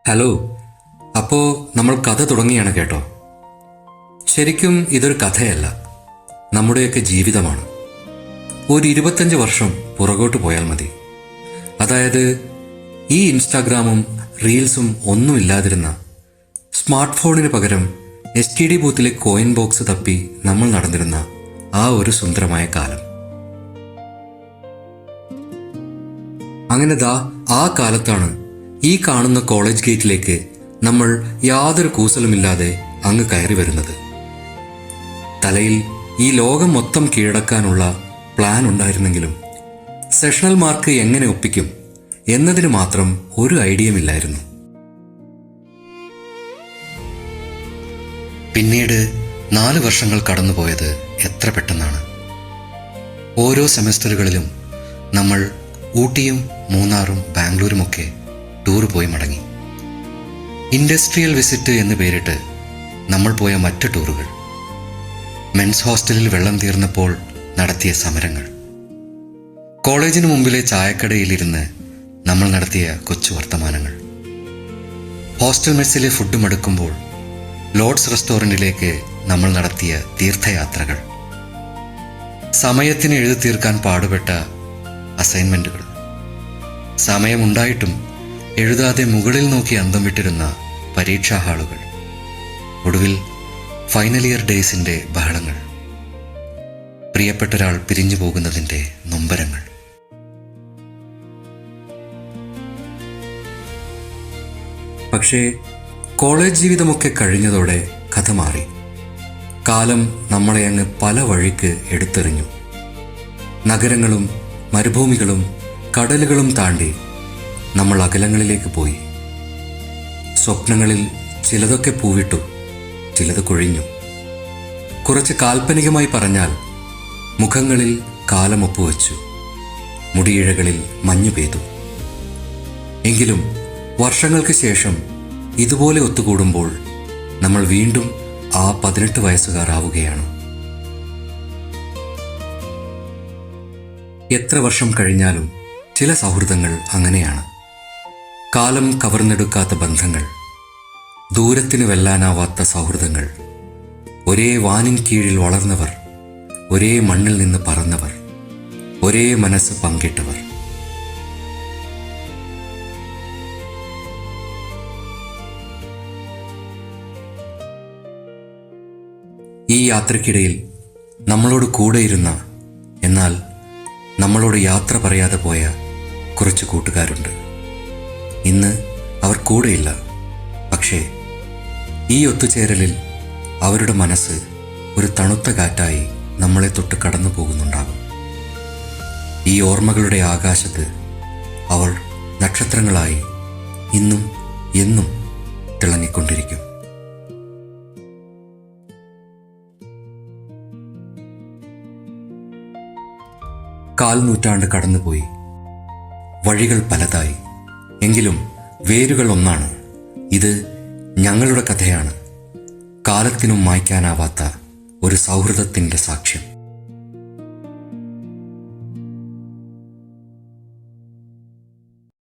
Hello. അപ്പോൾ നമ്മൾ കഥ തുടങ്ങിയാണ് കേട്ടോ. ശരിക്കും ഇതൊരു കഥയല്ല, നമ്മുടെയൊക്കെ ജീവിതമാണ്. ഒരു 25 വർഷം പുറകോട്ട് പോയാൽ മതി. അതായത് ഈ ഇൻസ്റ്റാഗ്രാമും റീൽസും ഒന്നുമില്ലാതിരുന്ന, സ്മാർട്ട് ഫോണിന് പകരം STD ബൂത്തിലെ കോയിൻ ബോക്സ് തപ്പി നമ്മൾ നടന്നിരുന്ന ആ ഒരു സുന്ദരമായ കാലം. അങ്ങനെ ആ കാലത്താണ് ഈ കാണുന്ന കോളേജ് ഗേറ്റിലേക്ക് നമ്മൾ യാതൊരു കൂസലുമില്ലാതെ അങ്ങ് കയറി വരുന്നത്. തലയിൽ ഈ ലോകം മൊത്തം കീഴടക്കാനുള്ള പ്ലാൻ ഉണ്ടായിരുന്നെങ്കിലും സെഷണൽ മാർക്ക് എങ്ങനെ ഒപ്പിക്കും എന്നതിന് മാത്രം ഒരു ഐഡിയയുമില്ലായിരുന്നു. പിന്നീട് 4 വർഷങ്ങൾ കടന്നുപോയത് എത്ര പെട്ടെന്നാണ്. ഓരോ സെമസ്റ്ററുകളിലും നമ്മൾ ഊട്ടിയും മൂന്നാറും ബാംഗ്ലൂരുമൊക്കെ ടൂർ പോയി മടങ്ങി. ഇൻഡസ്ട്രിയൽ വിസിറ്റ് എന്ന് പേരിട്ട് നമ്മൾ പോയ മറ്റ് ടൂറുകൾ, മെൻസ് ഹോസ്റ്റലിൽ വെള്ളം തീർന്നപ്പോൾ നടത്തിയ സമരങ്ങൾ, കോളേജിന് മുമ്പിലെ ചായക്കടയിലിരുന്ന് നമ്മൾ നടത്തിയ കൊച്ചു വർത്തമാനങ്ങൾ, ഹോസ്റ്റൽ മെസ്സിലെ ഫുഡ് മടുക്കുമ്പോൾ ലോഡ്സ് റെസ്റ്റോറൻറ്റിലേക്ക് നമ്മൾ നടത്തിയ തീർത്ഥയാത്രകൾ, സമയത്തിന് എഴുതി തീർക്കാൻ പാടുപെട്ട അസൈൻമെൻറ്റുകൾ, സമയമുണ്ടായിട്ടും എഴുതാതെ മുകളിൽ നോക്കി അന്തം വിട്ടിരുന്ന പരീക്ഷാ ഹാളുകൾ, ഒടുവിൽ ഫൈനൽ ഇയർ ഡേയ്സിൻ്റെ ബഹളങ്ങൾ, പ്രിയപ്പെട്ടൊരാൾ പിരിഞ്ഞു പോകുന്നതിൻ്റെ നൊമ്പരങ്ങൾ. പക്ഷേ കോളേജ് ജീവിതമൊക്കെ കഴിഞ്ഞതോടെ കഥ മാറി. കാലം നമ്മളെ അങ്ങ് പല വഴിക്ക് എടുത്തെറിഞ്ഞു. നഗരങ്ങളും മരുഭൂമികളും കടലുകളും താണ്ടി നമ്മൾ അകലങ്ങളിലേക്ക് പോയി. സ്വപ്നങ്ങളിൽ ചിലതൊക്കെ പൂവിട്ടു, ചിലത് കൊഴിഞ്ഞു. കുറച്ച് കാൽപ്പനികമായി പറഞ്ഞാൽ മുഖങ്ങളിൽ കാലം ഒപ്പുവച്ചു, മുടിയിഴകളിൽ മഞ്ഞു പെയ്തു. എങ്കിലും വർഷങ്ങൾക്ക് ശേഷം ഇതുപോലെ ഒത്തുകൂടുമ്പോൾ നമ്മൾ വീണ്ടും ആ 18 വയസ്സുകാർ ആവുകയാണ്. എത്ര വർഷം കഴിഞ്ഞാലും ചില സൗഹൃദങ്ങൾ അങ്ങനെയാണ്. കാലം കവർന്നെടുക്കാത്ത ബന്ധങ്ങൾ, ദൂരത്തിന് വെല്ലാനാവാത്ത സൗഹൃദങ്ങൾ, ഒരേ വാനിൻ കീഴിൽ വളർന്നവർ, ഒരേ മണ്ണിൽ നിന്ന് പറന്നവർ, ഒരേ മനസ്സ് പങ്കിട്ടവർ. ഈ യാത്രക്കിടയിൽ നമ്മളോട് കൂടെയിരുന്ന, എന്നാൽ നമ്മളോട് യാത്ര പറയാതെ പോയ കുറച്ച് കൂട്ടുകാരുണ്ട്. ഇന്ന് അവർ കൂടെയില്ല. പക്ഷേ ഈ ഒത്തുചേരലിൽ അവരുടെ മനസ്സ് ഒരു തണുത്ത കാറ്റായി നമ്മളെ തൊട്ട് കടന്നു പോകുന്നുണ്ടാകും. ഈ ഓർമ്മകളുടെ ആകാശത്ത് അവർ നക്ഷത്രങ്ങളായി ഇന്നും എന്നും തിളങ്ങിക്കൊണ്ടിരിക്കും. കാൽനൂറ്റാണ്ട് കടന്നുപോയി, വഴികൾ പലതായി, എങ്കിലും വേരുകൾ ഒന്നാണ്. ഇത് ഞങ്ങളുടെ കഥയാണ്, കാലത്തിനും മായ്ക്കാനാവാത്ത ഒരു സൗഹൃദത്തിൻ്റെ സാക്ഷ്യം.